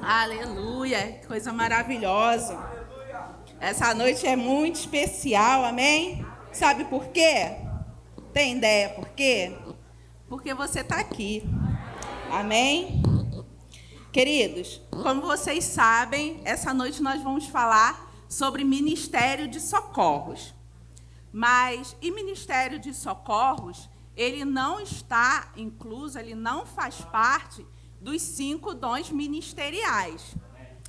Aleluia, coisa maravilhosa. Essa noite é muito especial, amém? Sabe por quê? Tem ideia por quê? Porque você está aqui, amém? Queridos, como vocês sabem, essa noite nós vamos falar sobre Ministério de Socorros. Mas, e Ministério de Socorros, ele não está incluso, ele não faz parte dos 5 dons ministeriais.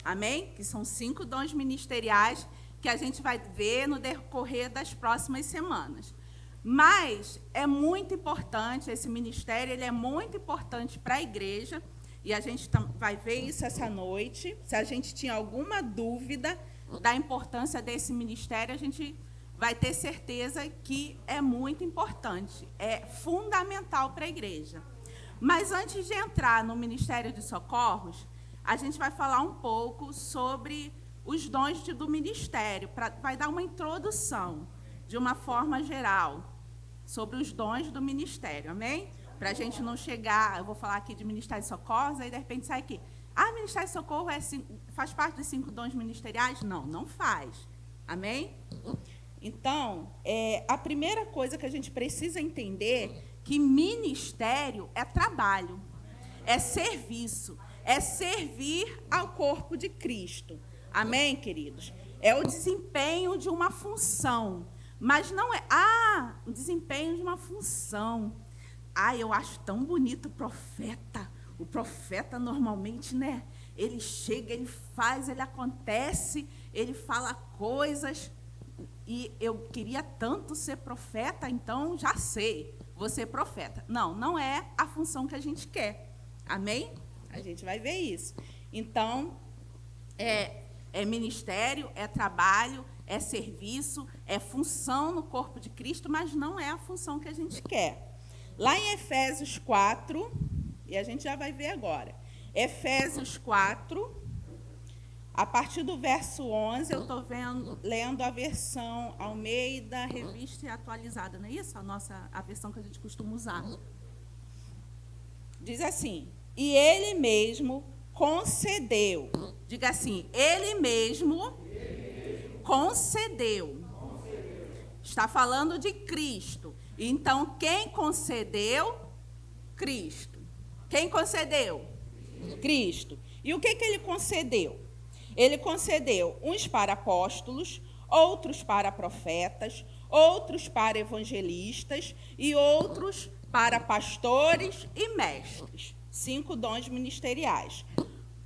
Amém? Que são 5 dons ministeriais que a gente vai ver no decorrer das próximas semanas. Mas é muito importante, esse ministério ele é muito importante para a igreja, e a gente vai ver isso essa noite. Se a gente tinha alguma dúvida da importância desse ministério, a gente vai ter certeza que é muito importante, é fundamental para a igreja. Mas antes de entrar no Ministério de Socorros, a gente vai falar um pouco sobre os dons do ministério, vai dar uma introdução, de uma forma geral, sobre os dons do ministério, amém? Para a gente não chegar, eu vou falar aqui de Ministério de Socorros, aí de repente sai aqui, Ministério de Socorro faz parte dos 5 dons ministeriais? Não, não faz, amém? Então, a primeira coisa que a gente precisa entender que ministério é trabalho, é serviço, é servir ao corpo de Cristo. Amém, queridos? É o desempenho de uma função, mas não é... o desempenho de uma função. Eu acho tão bonito o profeta. O profeta, normalmente, né? Ele chega, ele faz, ele acontece, ele fala coisas... E eu queria tanto ser profeta, então já sei, vou ser profeta. Não, não é a função que a gente quer. Amém? A gente vai ver isso. Então, é ministério, é trabalho, é serviço, é função no corpo de Cristo, mas não é a função que a gente quer. Lá em Efésios 4, e a gente já vai ver agora. Efésios 4... A partir do verso 11, eu estou lendo a versão Almeida, Revista e Atualizada, não é isso? A versão que a gente costuma usar. Diz assim, e ele mesmo concedeu. Diga assim, ele mesmo concedeu. Está falando de Cristo. Então, quem concedeu? Cristo. Quem concedeu? Cristo. E o que ele concedeu? Ele concedeu uns para apóstolos, outros para profetas, outros para evangelistas e outros para pastores e mestres. 5 dons ministeriais.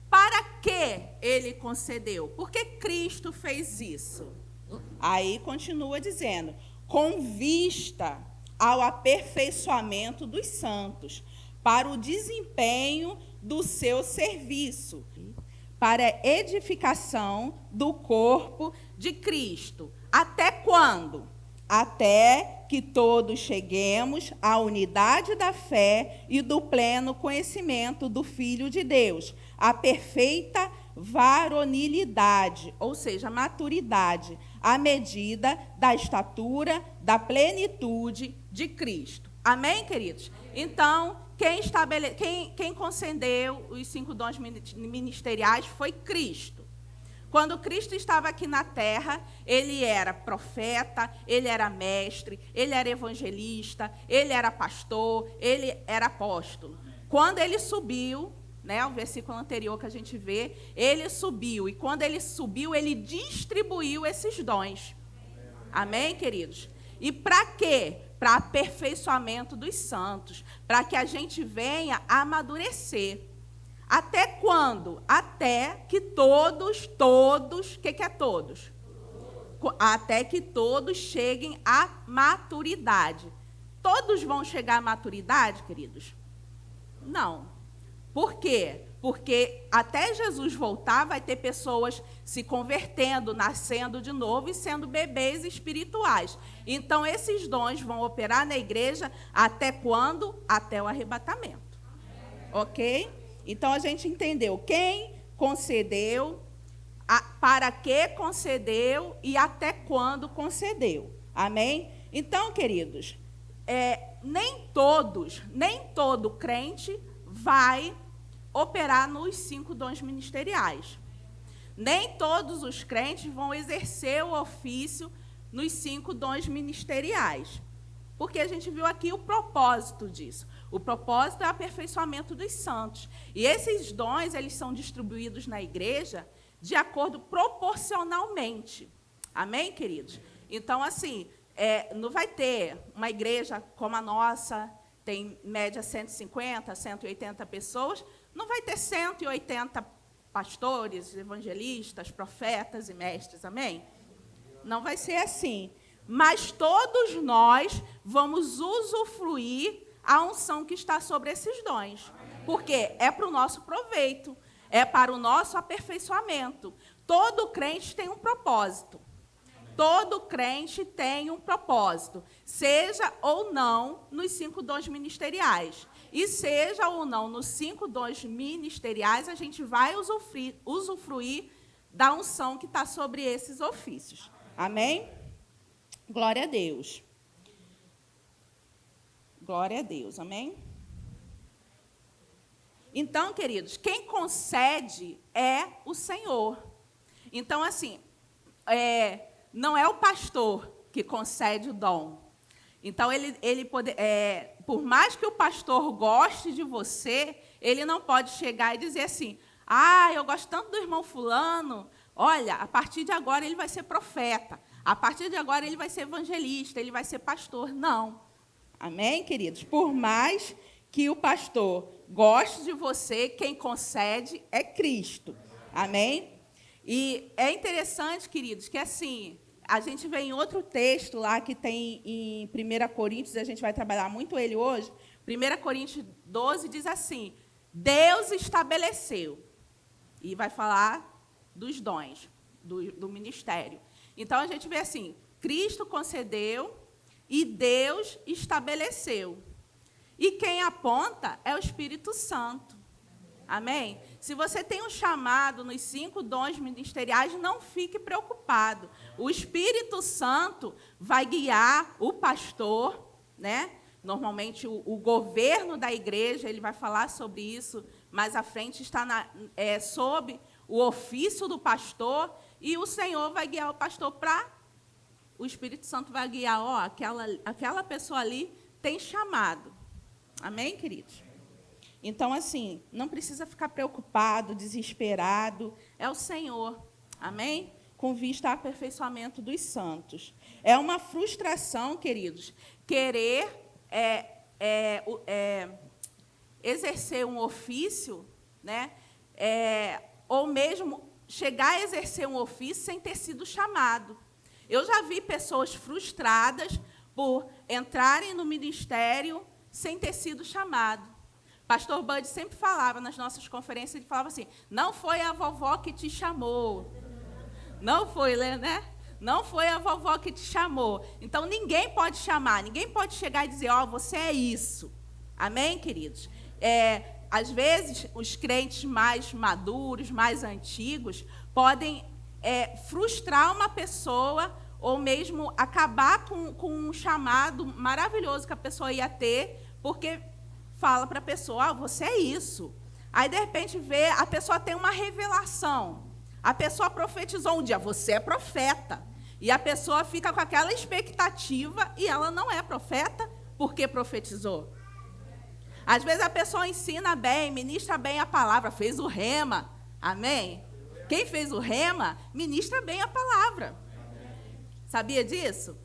Para que ele concedeu? Por que Cristo fez isso? Aí continua dizendo, com vista ao aperfeiçoamento dos santos, para o desempenho do seu serviço, para a edificação do corpo de Cristo. Até quando? Até que todos cheguemos à unidade da fé e do pleno conhecimento do Filho de Deus, à perfeita varonilidade, ou seja, maturidade, à medida da estatura da plenitude de Cristo. Amém, queridos? Então, quem concedeu os 5 dons ministeriais foi Cristo. Quando Cristo estava aqui na terra, ele era profeta, ele era mestre, ele era evangelista, ele era pastor, ele era apóstolo. Quando ele subiu, né, o versículo anterior que a gente vê, ele subiu, e quando ele subiu, ele distribuiu esses dons. Amém, queridos? E para quê? Para aperfeiçoamento dos santos, para que a gente venha amadurecer. Até quando? Até que todos, o que é todos? Até que todos cheguem à maturidade. Todos vão chegar à maturidade, queridos? Não. Por quê? Porque até Jesus voltar, vai ter pessoas se convertendo, nascendo de novo e sendo bebês espirituais. Então, esses dons vão operar na igreja até quando? Até o arrebatamento. Ok? Então, a gente entendeu quem concedeu, para que concedeu e até quando concedeu. Amém? Então, queridos, nem todo crente vai operar nos 5 dons ministeriais. Nem todos os crentes vão exercer o ofício nos 5 dons ministeriais. Porque a gente viu aqui o propósito disso. O propósito é o aperfeiçoamento dos santos. E esses dons, eles são distribuídos na igreja de acordo proporcionalmente. Amém, queridos? Então, assim, não vai ter uma igreja como a nossa, tem média 150, 180 pessoas, não vai ter 180 pastores, evangelistas, profetas e mestres, amém? Não vai ser assim. Mas todos nós vamos usufruir a unção que está sobre esses dons. Porque é para o nosso proveito, é para o nosso aperfeiçoamento. Todo crente tem um propósito. Todo crente tem um propósito, seja ou não nos 5 dons ministeriais. E seja ou não nos 5 dons ministeriais, a gente vai usufruir da unção que está sobre esses ofícios. Amém? Glória a Deus. Glória a Deus, amém? Então, queridos, quem concede é o Senhor. Então, assim, não é o pastor que concede o dom. Então, por mais que o pastor goste de você, ele não pode chegar e dizer assim, eu gosto tanto do irmão fulano, olha, a partir de agora ele vai ser profeta, a partir de agora ele vai ser evangelista, ele vai ser pastor. Não. Amém, queridos? Por mais que o pastor goste de você, quem concede é Cristo. Amém? E é interessante, queridos, que assim, a gente vê em outro texto lá que tem em 1 Coríntios, a gente vai trabalhar muito ele hoje, 1 Coríntios 12 diz assim, Deus estabeleceu, e vai falar dos dons, do ministério. Então, a gente vê assim, Cristo concedeu e Deus estabeleceu. E quem aponta é o Espírito Santo. Amém? Se você tem um chamado nos 5 dons ministeriais, não fique preocupado. O Espírito Santo vai guiar o pastor, né? Normalmente, o governo da igreja, ele vai falar sobre isso, mais à frente está sob o ofício do pastor, e o Senhor vai guiar o pastor para... O Espírito Santo vai guiar, aquela pessoa ali tem chamado. Amém, queridos? Então, assim, não precisa ficar preocupado, desesperado. É o Senhor, amém? Com vista ao aperfeiçoamento dos santos. É uma frustração, queridos, querer exercer um ofício, né? Ou mesmo chegar a exercer um ofício sem ter sido chamado. Eu já vi pessoas frustradas por entrarem no ministério sem ter sido chamado. Pastor Bud sempre falava nas nossas conferências, ele falava assim, não foi a vovó que te chamou. Não foi, né? Não foi a vovó que te chamou. Então, ninguém pode chamar, ninguém pode chegar e dizer, você é isso. Amém, queridos? Às vezes, os crentes mais maduros, mais antigos, podem frustrar uma pessoa ou mesmo acabar com um chamado maravilhoso que a pessoa ia ter, porque fala para a pessoa, você é isso. Aí, de repente, a pessoa tem uma revelação. A pessoa profetizou um dia, você é profeta. E a pessoa fica com aquela expectativa e ela não é profeta porque profetizou. Às vezes a pessoa ensina bem, ministra bem a palavra, fez o rema. Amém? Quem fez o rema, ministra bem a palavra. Sabia disso?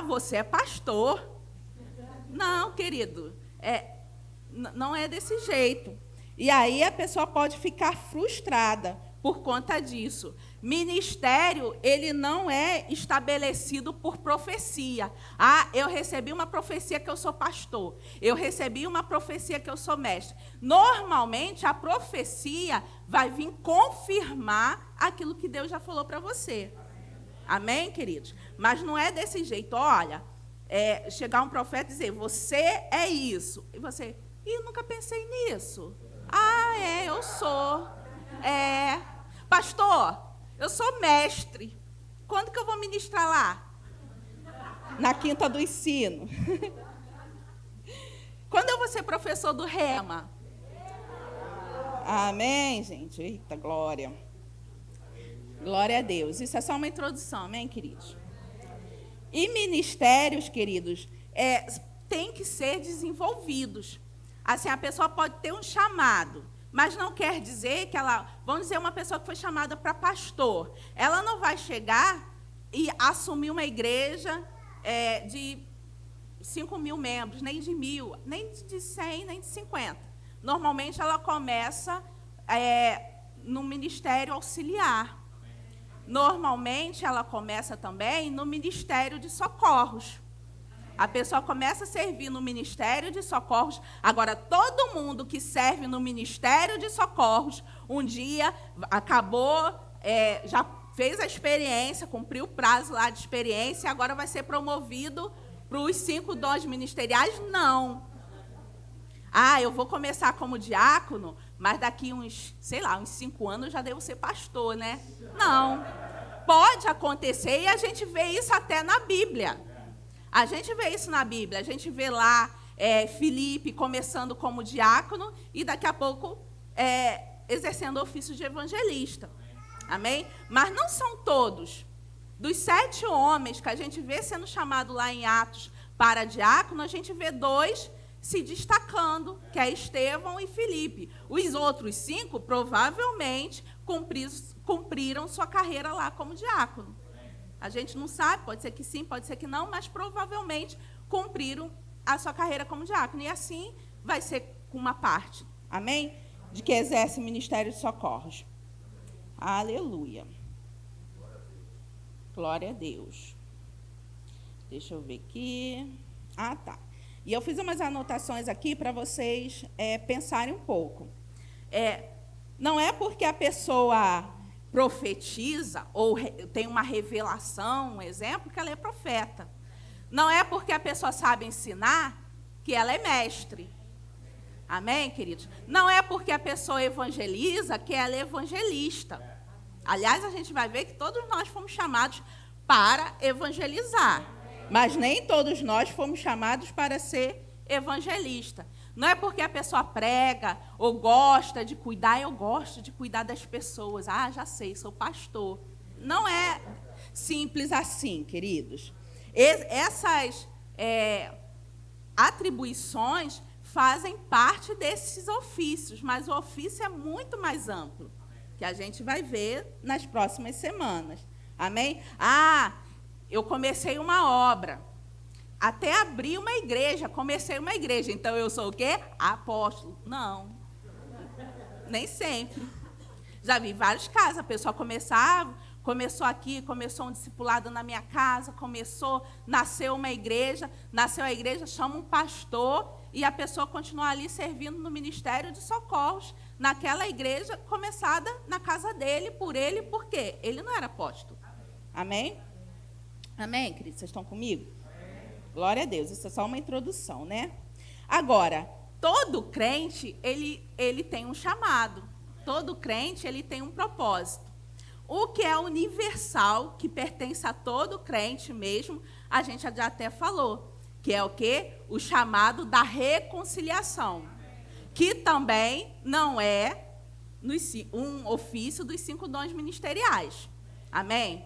Você é pastor. Não, querido, não é desse jeito. E aí a pessoa pode ficar frustrada por conta disso. Ministério, ele não é estabelecido por profecia. Ah, eu recebi uma profecia que eu sou pastor. Eu recebi uma profecia que eu sou mestre. Normalmente, a profecia vai vir confirmar aquilo que Deus já falou para você. Amém, queridos? Mas não é desse jeito. Olha, chegar um profeta e dizer, você é isso. E você, eu nunca pensei nisso. Ah, eu sou. Pastor, eu sou mestre. Quando que eu vou ministrar lá? Na Quinta do Ensino. Quando eu vou ser professor do Rema? Amém, gente? Eita, glória. Glória a Deus. Isso é só uma introdução, amém, queridos? E ministérios, queridos, têm que ser desenvolvidos. Assim, a pessoa pode ter um chamado, mas não quer dizer que ela... Vamos dizer, uma pessoa que foi chamada para pastor. Ela não vai chegar e assumir uma igreja de 5.000 membros, nem de 1.000, nem de 100, nem de 50. Normalmente, ela começa no ministério auxiliar. Normalmente, ela começa também no ministério de socorros. A pessoa começa a servir no Ministério de Socorros. Agora, todo mundo que serve no Ministério de Socorros, um dia acabou, já fez a experiência, cumpriu o prazo lá de experiência, e agora vai ser promovido para os 5 dons ministeriais? Não. Ah, eu vou começar como diácono, mas daqui uns 5 anos já devo ser pastor, né? Não. Pode acontecer, e a gente vê isso até na Bíblia. A gente vê isso na Bíblia, a gente vê lá Filipe começando como diácono e daqui a pouco exercendo o ofício de evangelista. Amém? Mas não são todos. Dos 7 homens que a gente vê sendo chamado lá em Atos para diácono, a gente vê 2 se destacando, que é Estevão e Filipe. Os outros 5 provavelmente cumpriram sua carreira lá como diácono. A gente não sabe, pode ser que sim, pode ser que não, mas provavelmente cumpriram a sua carreira como diácono. E assim vai ser com uma parte, amém? De que exerce o Ministério de Socorros. Aleluia. Glória a Deus. Deixa eu ver aqui. Ah, tá. E eu fiz umas anotações aqui para vocês pensarem um pouco. Não é porque a pessoa profetiza ou tem uma revelação, um exemplo, que ela é profeta. Não é porque a pessoa sabe ensinar que ela é mestre. Amém, queridos? Não é porque a pessoa evangeliza que ela é evangelista. Aliás, a gente vai ver que todos nós fomos chamados para evangelizar, mas nem todos nós fomos chamados para ser evangelista. Não é porque a pessoa prega ou gosta de cuidar, eu gosto de cuidar das pessoas. Ah, já sei, sou pastor. Não é simples assim, queridos. Essas atribuições fazem parte desses ofícios, mas o ofício é muito mais amplo, que a gente vai ver nas próximas semanas. Amém? Ah, eu comecei uma obra. Até abrir uma igreja, comecei uma igreja. Então, eu sou o quê? Apóstolo. Não. Nem sempre. Já vi vários casos. A pessoa começou aqui, começou um discipulado na minha casa, nasceu uma igreja, nasceu a igreja, chama um pastor, e a pessoa continua ali servindo no Ministério de Socorros, naquela igreja começada na casa dele, por quê? Ele não era apóstolo. Amém? Amém, queridos? Vocês estão comigo? Glória a Deus, isso é só uma introdução, né? Agora, todo crente, ele tem um chamado. Todo crente, ele tem um propósito. O que é universal, que pertence a todo crente mesmo, a gente já até falou, que é o quê? O chamado da reconciliação, que também não é um ofício dos 5 dons ministeriais. Amém?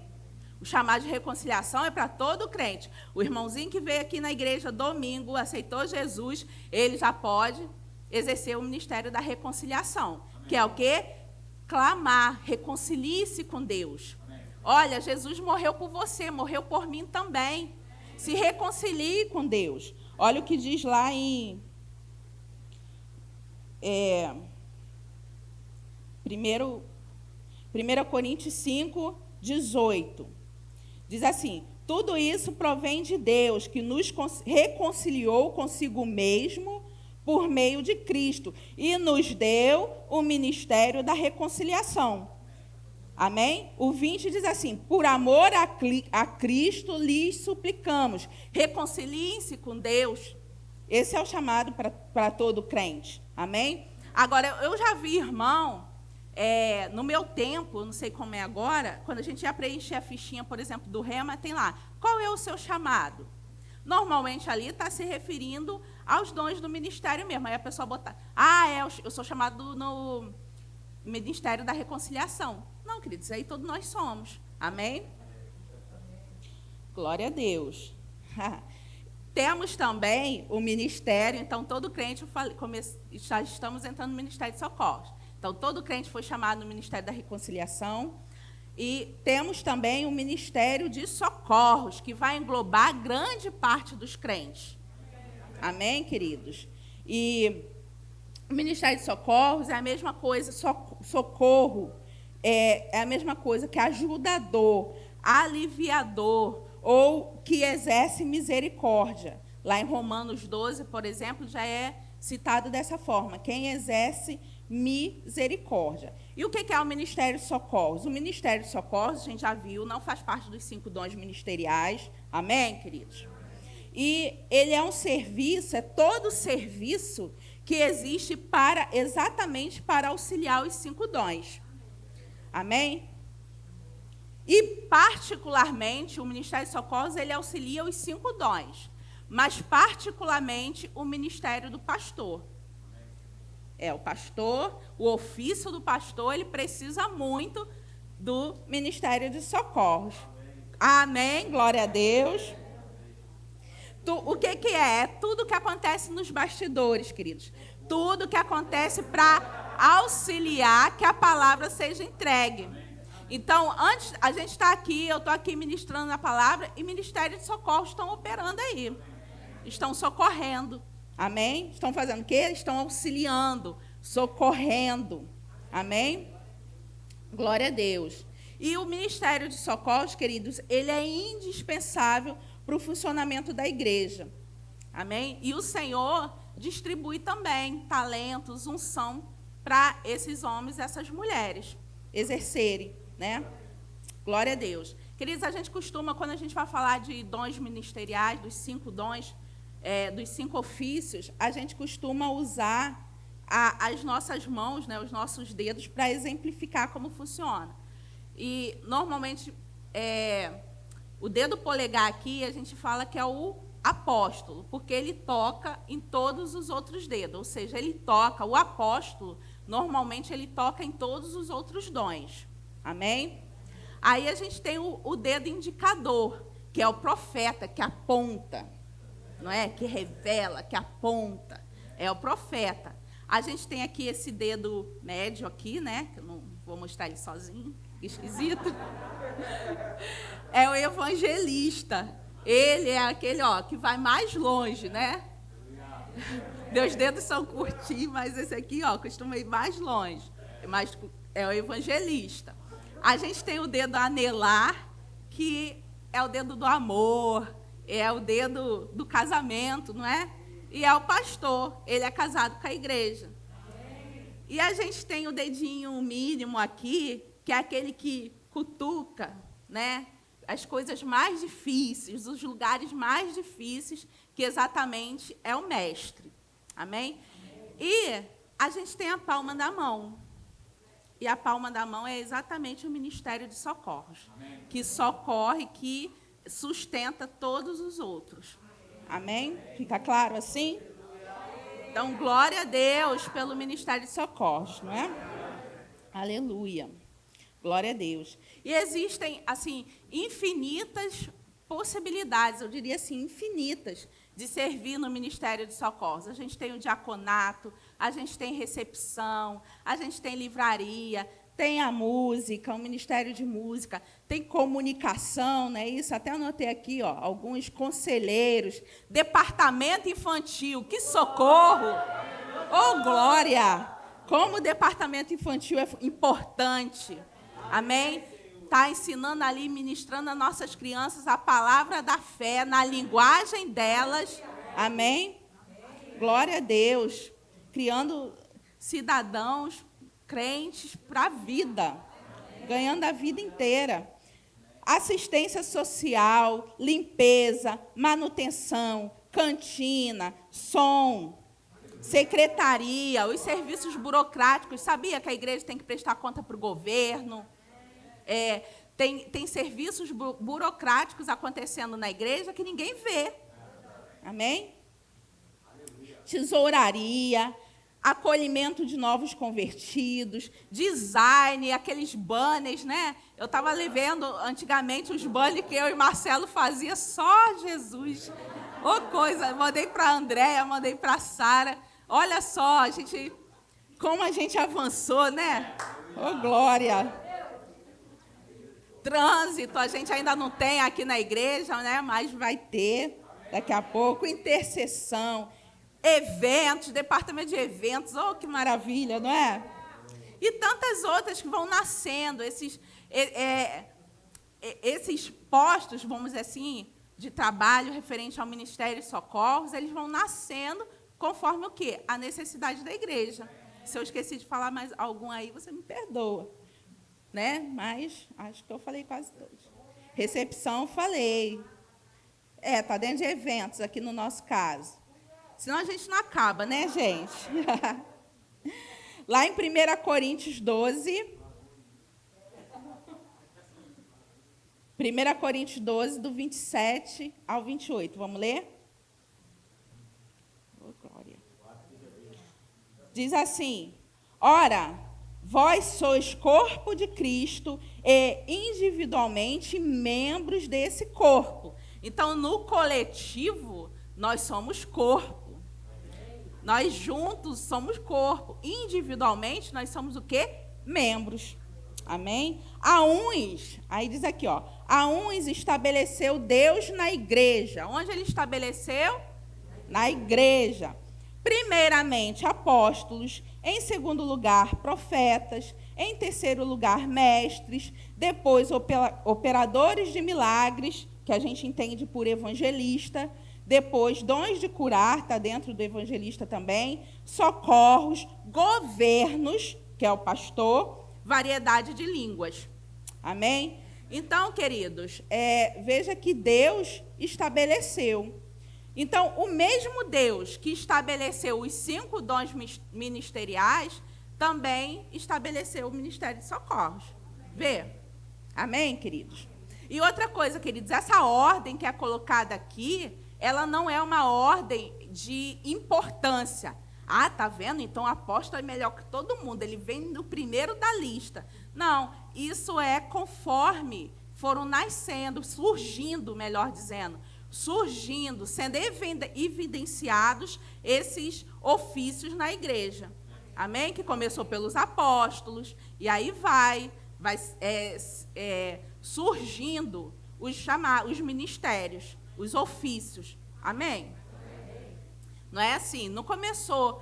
O chamado de reconciliação é para todo crente. O irmãozinho que veio aqui na igreja domingo, aceitou Jesus, ele já pode exercer o ministério da reconciliação. Amém. Que é o quê? Clamar, reconcilie-se com Deus. Amém. Olha, Jesus morreu por você, morreu por mim também. Se reconcilie com Deus. Olha o que diz lá em 1 Coríntios 5, 18. Diz assim: tudo isso provém de Deus, que nos reconciliou consigo mesmo por meio de Cristo e nos deu o ministério da reconciliação. Amém? O 20 diz assim: por amor a Cristo lhes suplicamos, reconciliem-se com Deus. Esse é o chamado para todo crente. Amém? Agora, eu já vi irmão, no meu tempo, não sei como é agora, quando a gente ia preencher a fichinha, por exemplo, do Rema, tem lá, qual é o seu chamado? Normalmente ali está se referindo aos dons do ministério mesmo. Aí a pessoa bota, eu sou chamado no Ministério da Reconciliação. Não, queridos, aí todos nós somos. Amém? Glória a Deus. Temos também o ministério, então todo crente, já estamos entrando no Ministério de Socorros. Então todo crente foi chamado no Ministério da Reconciliação. E temos também o Ministério de Socorros, que vai englobar grande parte dos crentes. Amém, queridos? E o Ministério de Socorros é a mesma coisa, socorro é a mesma coisa que ajudador, aliviador, ou que exerce misericórdia. Lá em Romanos 12, por exemplo, já é citado dessa forma: quem exerce misericórdia. E o que é o Ministério de Socorros? O Ministério de Socorros, a gente já viu, não faz parte dos 5 dons ministeriais. Amém, queridos? E ele é um serviço, é todo serviço que existe exatamente para auxiliar os 5 dons. Amém? E, particularmente, o Ministério de Socorros, ele auxilia os 5 dons, mas, particularmente, o ministério do pastor. O pastor, o ofício do pastor, ele precisa muito do Ministério de Socorros. Amém? Glória a Deus. O que é? É tudo que acontece nos bastidores, queridos. Tudo que acontece para auxiliar que a palavra seja entregue. Então, antes, a gente está aqui, eu estou aqui ministrando a palavra, e Ministério de Socorro estão operando aí. Estão socorrendo. Amém? Estão fazendo o quê? Estão auxiliando, socorrendo. Amém? Glória a Deus. E o Ministério de Socorros, queridos, ele é indispensável para o funcionamento da igreja. Amém? E o Senhor distribui também talentos, unção para esses homens e essas mulheres exercerem, né? Glória a Deus. Queridos, a gente costuma, quando a gente vai falar de dons ministeriais, dos 5 dons, dos 5 ofícios, a gente costuma usar as nossas mãos, né, os nossos dedos, para exemplificar como funciona. E, normalmente, o dedo polegar aqui, a gente fala que é o apóstolo, porque ele toca em todos os outros dedos, ou seja, o apóstolo, normalmente ele toca em todos os outros dons. Amém? Aí a gente tem o dedo indicador, que é o profeta, que aponta, não é? Que revela, que aponta. É o profeta. A gente tem aqui esse dedo médio aqui, né? Que eu não vou mostrar ele sozinho, que esquisito. É o evangelista. Ele é aquele, que vai mais longe, né? Meus dedos são curtinhos, mas esse aqui, costuma ir mais longe. Mas é o evangelista. A gente tem o dedo anelar, que é o dedo do amor, é o dedo do casamento, não é? E é o pastor, ele é casado com a igreja. E a gente tem o dedinho mínimo aqui, que é aquele que cutuca, né? As coisas mais difíceis, os lugares mais difíceis, que exatamente é o mestre. Amém? E a gente tem a palma da mão. E a palma da mão é exatamente o Ministério de Socorros, que socorre, que sustenta todos os outros. Amém? Fica claro assim? Então, glória a Deus pelo Ministério de Socorros, não é? Aleluia. Glória a Deus. E existem, assim, infinitas possibilidades, eu diria assim, infinitas, de servir no Ministério de Socorros. A gente tem o diaconato, a gente tem recepção, a gente tem livraria, tem a música, o Ministério de Música, tem comunicação, não é isso? Até anotei aqui, alguns conselheiros, departamento infantil, que socorro! Oh, glória! Como o departamento infantil é importante. Amém? Está ensinando ali, ministrando às nossas crianças a palavra da fé, na linguagem delas. Amém? Glória a Deus. Criando cidadãos crentes para a vida. Ganhando a vida inteira. Assistência social, limpeza, manutenção, cantina, som, secretaria, os serviços burocráticos. Sabia que a igreja tem que prestar conta para o governo? Tem serviços burocráticos acontecendo na igreja que ninguém vê. Amém? Tesouraria, acolhimento de novos convertidos, design, aqueles banners, né? Eu estava vendo antigamente os banners que eu e Marcelo fazia, só Jesus. Ô coisa, mandei para a Andréia, mandei para a Sara. Olha só, como a gente avançou, né? Ô glória! Trânsito, a gente ainda não tem aqui na igreja, né? Mas vai ter daqui a pouco. Intercessão, eventos, departamento de eventos, oh, que maravilha, não é? E tantas outras que vão nascendo, esses postos, vamos dizer assim, de trabalho referente ao Ministério de Socorros, eles vão nascendo conforme o quê? A necessidade da igreja. Se eu esqueci de falar mais algum aí, você me perdoa, né? Mas acho que eu falei quase todos. Recepção, falei. Está dentro de eventos aqui no nosso caso. Senão a gente não acaba, né, gente? Lá em 1 Coríntios 12. 1 Coríntios 12, do 27 ao 28. Vamos ler? Oh, glória. Diz assim: ora, vós sois corpo de Cristo e individualmente membros desse corpo. Então, no coletivo, nós somos corpo. Nós juntos somos corpo. Individualmente, nós somos o quê? Membros. Amém? A uns, aí diz aqui, ó, a uns estabeleceu Deus na igreja. Onde ele estabeleceu? Na igreja. Primeiramente, apóstolos. Em segundo lugar, profetas. Em terceiro lugar, mestres. Depois, operadores de milagres, que a gente entende por evangelista. Depois, dons de curar, está dentro do evangelista também. Socorros, governos, que é o pastor, variedade de línguas. Amém? Então, queridos, veja que Deus estabeleceu. Então, o mesmo Deus que estabeleceu os 5 dons ministeriais, também estabeleceu o Ministério de Socorros. Vê? Amém, queridos? E outra coisa, queridos, essa ordem que é colocada aqui, ela não é uma ordem de importância. Ah, tá vendo? Então o apóstolo é melhor que todo mundo, ele vem no primeiro da lista. Não, isso é conforme foram nascendo, surgindo, melhor dizendo, surgindo, sendo evidenciados esses ofícios na igreja. Amém? Que começou pelos apóstolos, e aí vai surgindo os ministérios, os ofícios. Amém? Não é assim, não começou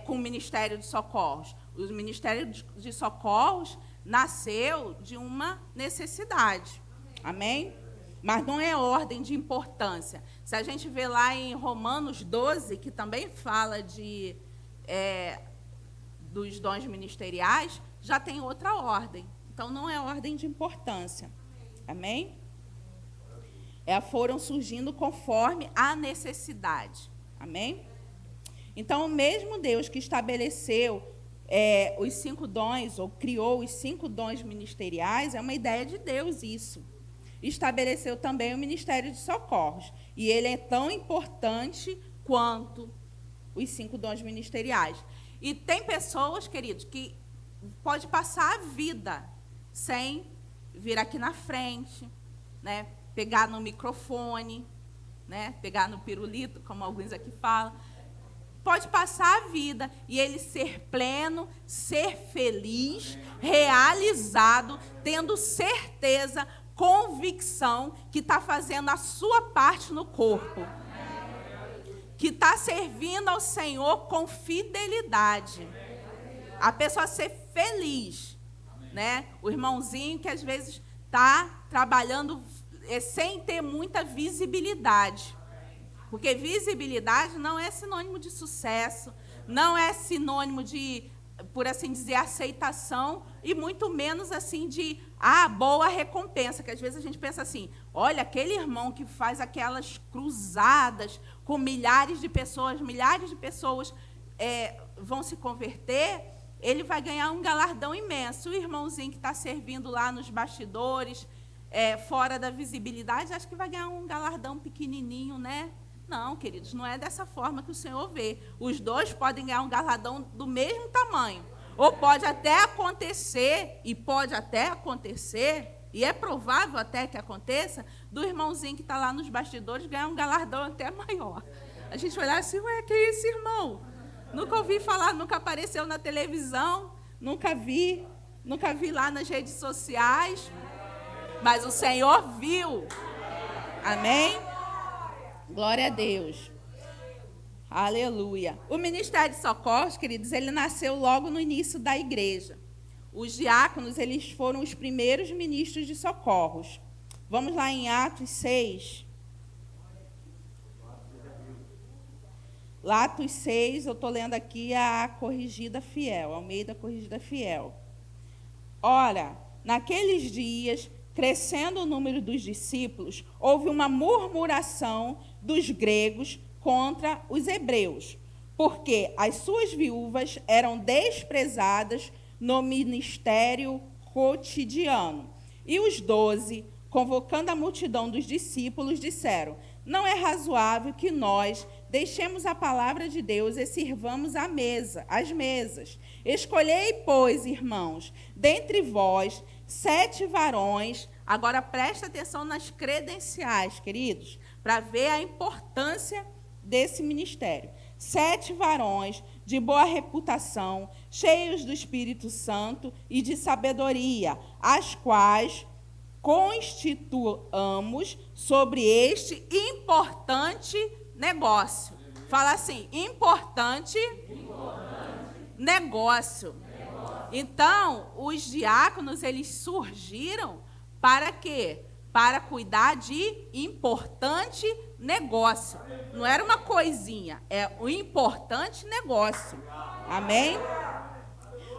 com o Ministério de Socorros. O Ministério de Socorros nasceu de uma necessidade. Amém? Mas não é ordem de importância. Se a gente vê lá em Romanos 12, que também fala dos dons ministeriais, já tem outra ordem. Então, não é ordem de importância. Amém? Foram surgindo conforme a necessidade. Amém? Então, o mesmo Deus que estabeleceu os 5 dons, ou criou os 5 dons ministeriais, é uma ideia de Deus isso. Estabeleceu também o Ministério de Socorros. E ele é tão importante quanto os 5 dons ministeriais. E tem pessoas, queridos, que pode passar a vida sem vir aqui na frente, né? Pegar no microfone, né? Pegar no pirulito, como alguns aqui falam. Pode passar a vida e ele ser pleno, ser feliz, realizado, tendo certeza, convicção que está fazendo a sua parte no corpo, que está servindo ao Senhor com fidelidade. A pessoa ser feliz, né? O irmãozinho que às vezes está trabalhando sem ter muita visibilidade. Porque visibilidade não é sinônimo de sucesso, não é sinônimo de, por assim dizer, aceitação, e muito menos assim de boa recompensa, que às vezes a gente pensa assim, olha, aquele irmão que faz aquelas cruzadas com milhares de pessoas vão se converter, ele vai ganhar um galardão imenso. O irmãozinho que está servindo lá nos bastidores, fora da visibilidade, acho que vai ganhar um galardão pequenininho, né? Não, queridos, não é dessa forma que o Senhor vê. Os dois podem ganhar um galardão do mesmo tamanho. Ou pode até acontecer, e é provável até que aconteça, do irmãozinho que está lá nos bastidores ganhar um galardão até maior. A gente vai olhar assim, ué, que é esse irmão? Nunca ouvi falar, nunca apareceu na televisão, nunca vi lá nas redes sociais, mas o Senhor viu. Amém? Glória a Deus. Aleluia. O Ministério de Socorros, queridos, ele nasceu logo no início da igreja. Os diáconos, eles foram os primeiros ministros de socorros. Vamos lá em Atos 6. Atos 6, eu estou lendo aqui a Corrigida Fiel, Almeida Corrigida Fiel. Ora, naqueles dias, crescendo o número dos discípulos, houve uma murmuração dos gregos contra os hebreus, porque as suas viúvas eram desprezadas no ministério cotidiano. E os 12, convocando a multidão dos discípulos, disseram: não é razoável que nós deixemos a palavra de Deus e sirvamos às mesas. Escolhei, pois, irmãos, dentre vós 7 varões. Agora presta atenção nas credenciais, queridos, para ver a importância desse ministério. 7 varões de boa reputação, cheios do Espírito Santo e de sabedoria, as quais constituamos sobre este importante negócio. Fala assim, importante negócio. Então, os diáconos, eles surgiram para quê? Para cuidar de importante negócio. Não era uma coisinha, é um importante negócio. Amém?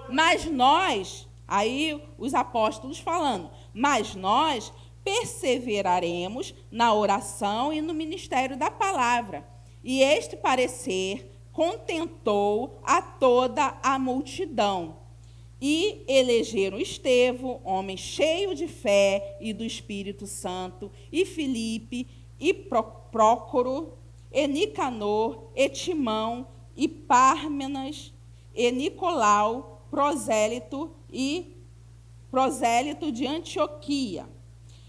Mas nós, aí os apóstolos falando, mas nós perseveraremos na oração e no ministério da palavra. E este parecer contentou a toda a multidão. E elegeram Estevão, homem cheio de fé e do Espírito Santo, e Filipe, e Prócoro, e Nicanor, e Timão, e Pármenas, e Nicolau, prosélito de Antioquia.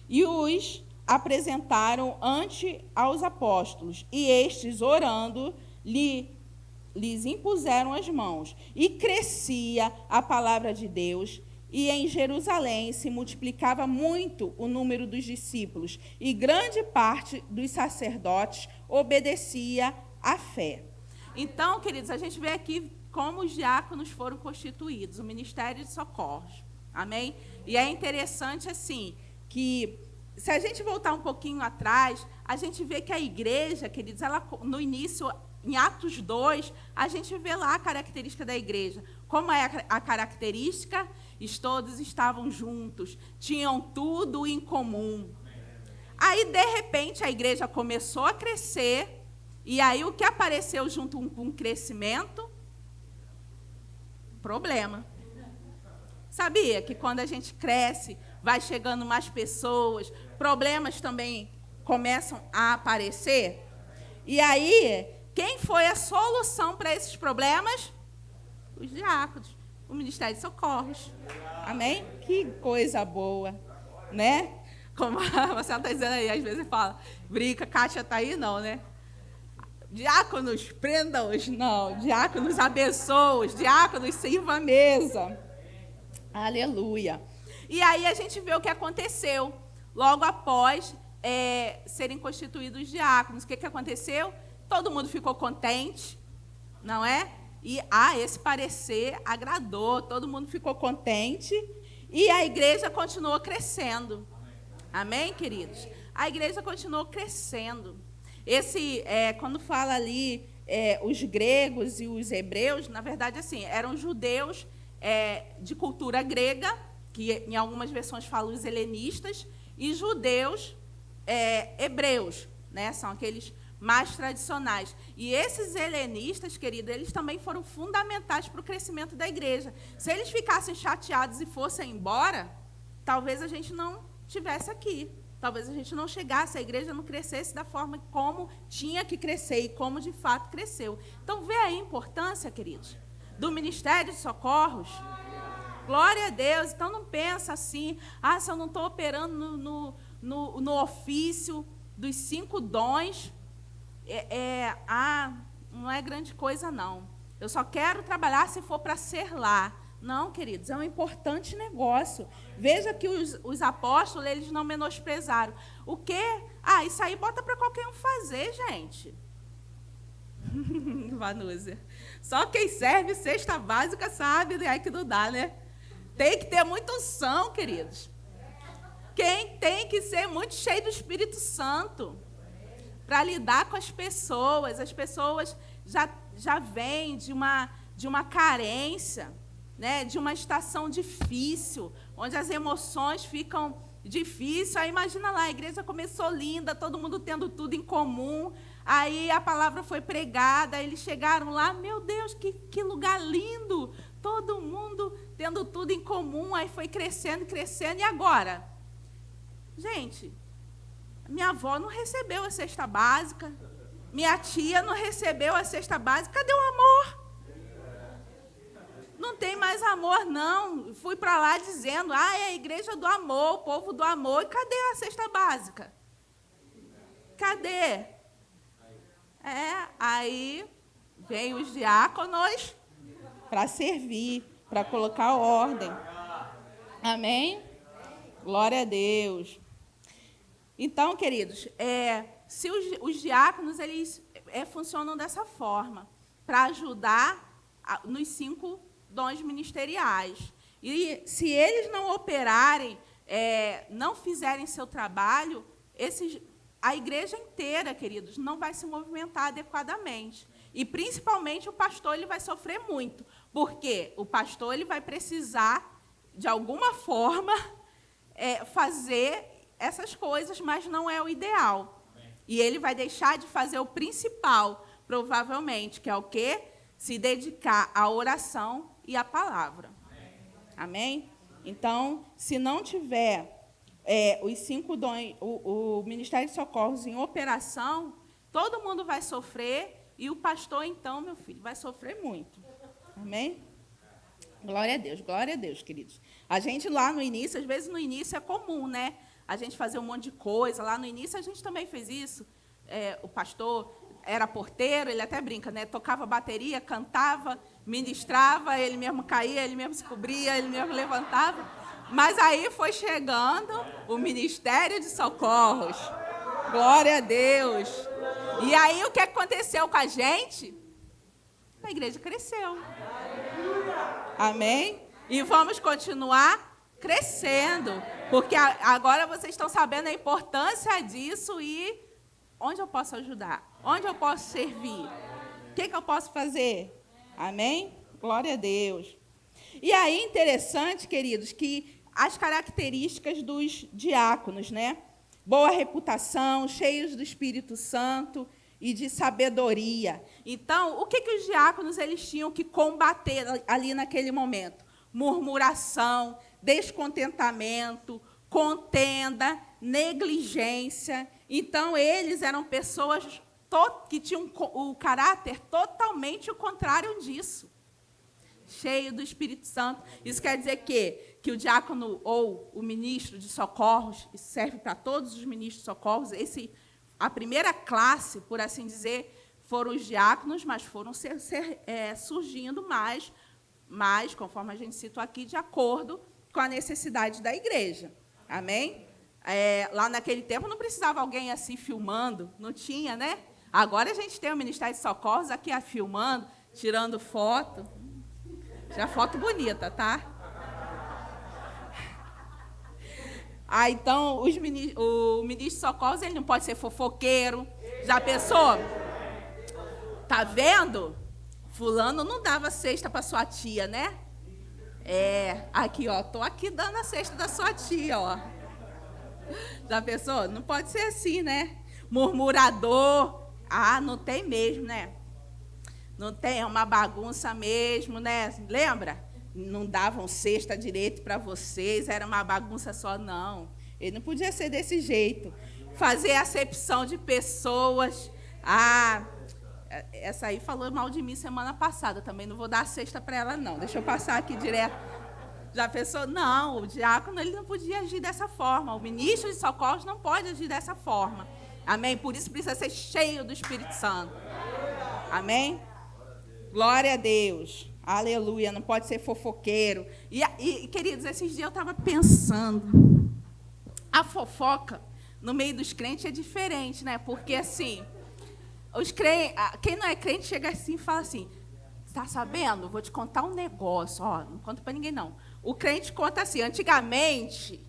E os apresentaram ante aos apóstolos, e estes, orando, lhes impuseram as mãos. E crescia a palavra de Deus, e em Jerusalém se multiplicava muito o número dos discípulos, e grande parte dos sacerdotes obedecia à fé. Então, queridos, a gente vê aqui como os diáconos foram constituídos, o Ministério de Socorros. Amém? E é interessante, assim, que se a gente voltar um pouquinho atrás, a gente vê que a igreja, queridos, ela, no início, em Atos 2, a gente vê lá a característica da igreja. Como é a característica? Todos estavam juntos, tinham tudo em comum. Aí, de repente, a igreja começou a crescer, e aí o que apareceu junto com o crescimento? Problema. Sabia que quando a gente cresce, vai chegando mais pessoas, problemas também começam a aparecer? E aí, quem foi a solução para esses problemas? Os diáconos, o Ministério de Socorros. Amém? Que coisa boa, né? Como a Marcela está dizendo aí, às vezes fala, brinca, Kátia está aí, não, né? Diáconos, prenda-os. Não, diáconos, abençoa-os. Diáconos, sirva a mesa. Aleluia. E aí a gente vê o que aconteceu. Logo após serem constituídos diáconos, o que aconteceu? Todo mundo ficou contente, não é? E esse parecer agradou, todo mundo ficou contente e a igreja continuou crescendo. Amém, queridos? A igreja continuou crescendo. Quando fala ali os gregos e os hebreus, na verdade, assim, eram judeus de cultura grega, que em algumas versões falam os helenistas, e judeus hebreus, né? São aqueles mais tradicionais. E esses helenistas, querido, eles também foram fundamentais para o crescimento da igreja. Se eles ficassem chateados e fossem embora, talvez a gente não estivesse aqui. Talvez a gente não chegasse, a igreja não crescesse da forma como tinha que crescer e como de fato cresceu. Então, vê aí a importância, queridos, do Ministério de Socorros. Glória a Deus. Então, não pensa assim, se eu não estou operando no ofício dos 5 dons, não é grande coisa, não. Eu só quero trabalhar se for para ser lá. Não, queridos, é um importante negócio. Veja que os apóstolos, eles não menosprezaram. O quê? Isso aí bota para qualquer um fazer, gente. Vanúzia. Só quem serve cesta básica sabe, né? Que não dá, né? Tem que ter muita unção, queridos. Quem tem que ser muito cheio do Espírito Santo para lidar com as pessoas já vêm de uma carência, né, de uma estação difícil, onde as emoções ficam difíceis. Aí imagina lá, a igreja começou linda, todo mundo tendo tudo em comum, aí a palavra foi pregada, aí eles chegaram lá, meu Deus, que lugar lindo, todo mundo tendo tudo em comum, aí foi crescendo, e agora? Gente, minha avó não recebeu a cesta básica, minha tia não recebeu a cesta básica, cadê o amor? Não tem mais amor, não. Fui para lá dizendo, é a igreja do amor, o povo do amor. E cadê a cesta básica? Cadê? Aí vem os diáconos para servir, para colocar ordem. Amém? Glória a Deus. Então, queridos, se os diáconos, eles funcionam dessa forma, para ajudar nos 5 dons ministeriais. E se eles não operarem, não fizerem seu trabalho, a igreja inteira, queridos, não vai se movimentar adequadamente. E, principalmente, o pastor ele vai sofrer muito, porque o pastor ele vai precisar, de alguma forma, fazer essas coisas, mas não é o ideal. E ele vai deixar de fazer o principal, provavelmente, que é o quê? Se dedicar à oração e à palavra. Amém? Então, se não tiver os 5 dons, o Ministério de Socorros em operação, todo mundo vai sofrer e o pastor, então, meu filho, vai sofrer muito. Amém? Glória a Deus, queridos. A gente lá no início, às vezes no início é comum, né? A gente fazer um monte de coisa. Lá no início a gente também fez isso. O pastor era porteiro, ele até brinca, né? Tocava bateria, cantava, ministrava, ele mesmo caía, ele mesmo se cobria, ele mesmo levantava. Mas aí foi chegando o Ministério de Socorros. Glória a Deus. E aí o que aconteceu com a gente? A igreja cresceu. Amém? E vamos continuar crescendo, porque agora vocês estão sabendo a importância disso e onde eu posso ajudar? Onde eu posso servir? O que eu posso fazer? Amém? Glória a Deus. E aí, interessante, queridos, que as características dos diáconos, né? Boa reputação, cheios do Espírito Santo e de sabedoria. Então, o que os diáconos eles tinham que combater ali naquele momento? Murmuração, descontentamento, contenda, negligência. Então, eles eram pessoas que tinham o caráter totalmente o contrário disso. Cheio do Espírito Santo. Isso quer dizer que o diácono ou o ministro de socorros, isso serve para todos os ministros de socorros, a primeira classe, por assim dizer, foram os diáconos, mas foram surgindo mais, conforme a gente citou aqui, de acordo com a necessidade da igreja. Amém? Lá naquele tempo não precisava alguém assim filmando, não tinha, né? Agora a gente tem o Ministério de Socorros aqui filmando, tirando foto. Já foto bonita, tá? Então, o ministro de socorros, ele não pode ser fofoqueiro. Já pensou? Tá vendo? Fulano não dava cesta para sua tia, né? Aqui, ó, tô aqui dando a cesta da sua tia, ó. Já pensou? Não pode ser assim, né? Murmurador. Não tem mesmo, né? Não tem, é uma bagunça mesmo, né? Lembra? Não davam cesta direito para vocês, era uma bagunça só, não. Ele não podia ser desse jeito. Fazer acepção de pessoas. Essa aí falou mal de mim semana passada, também não vou dar a cesta para ela, não. Deixa eu passar aqui direto. Já pensou? Não, o diácono ele não podia agir dessa forma. O ministro de socorros não pode agir dessa forma. Amém? Por isso precisa ser cheio do Espírito Santo. Amém? Glória a Deus. Aleluia. Não pode ser fofoqueiro. E queridos, esses dias eu estava pensando. A fofoca no meio dos crentes é diferente, né? Porque, assim, quem não é crente chega assim e fala assim, está sabendo? Vou te contar um negócio. Ó, não conta para ninguém, não. O crente conta assim. Antigamente,